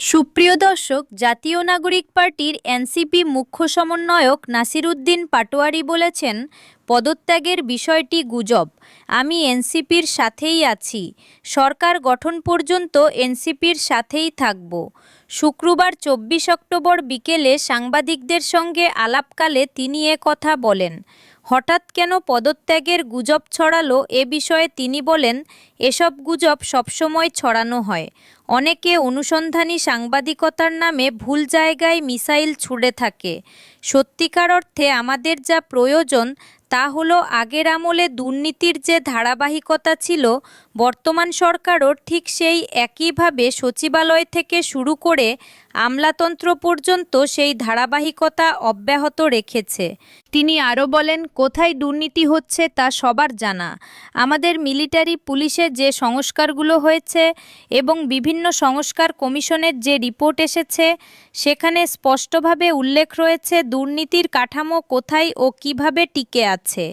সুপ্রিয় দর্শক, জাতীয় নাগরিক পার্টির এনসিপি মুখ্য সমন্বয়ক নাসিরউদ্দিন পাটোয়ারি বলেছেন, পদত্যাগের বিষয়টি গুজব। আমি এনসিপির সাথেই আছি, সরকার গঠন পর্যন্ত এনসিপির সাথেই থাকব। শুক্রবার 24 অক্টোবর বিকেলে সাংবাদিকদের সঙ্গে আলাপকালে তিনি কথা বলেন। হঠাৎ কেন পদত্যাগের গুজব ছড়ালো এ বিষয়ে তিনি বলেন, এসব গুজব সবসময় ছড়ানো হয়। অনেকে অনুসন্ধানী সাংবাদিকতার নামে ভুল জায়গায় মিসাইল ছুড়ে থাকে। সত্যিকার অর্থে আমাদের যা প্রয়োজন তা হলো আগের আমলে দুর্নীতির যে ধারাবাহিকতা ছিল, বর্তমান সরকারও ঠিক সেই একইভাবে সচিবালয় থেকে শুরু করে আমলাতন্ত্র পর্যন্ত সেই ধারাবাহিকতা অব্যাহত রেখেছে। তিনি আরও বলেন, কোথায় দুর্নীতি হচ্ছে তা সবার জানা। আমাদের মিলিটারি পুলিশের যে সংস্কারগুলো হয়েছে এবং বিভিন্ন সংস্কার কমিশনের যে রিপোর্ট এসেছে, সেখানে স্পষ্টভাবে উল্লেখ রয়েছে দুর্নীতির কাঠামো কোথায় ও কিভাবে টিকে আছে।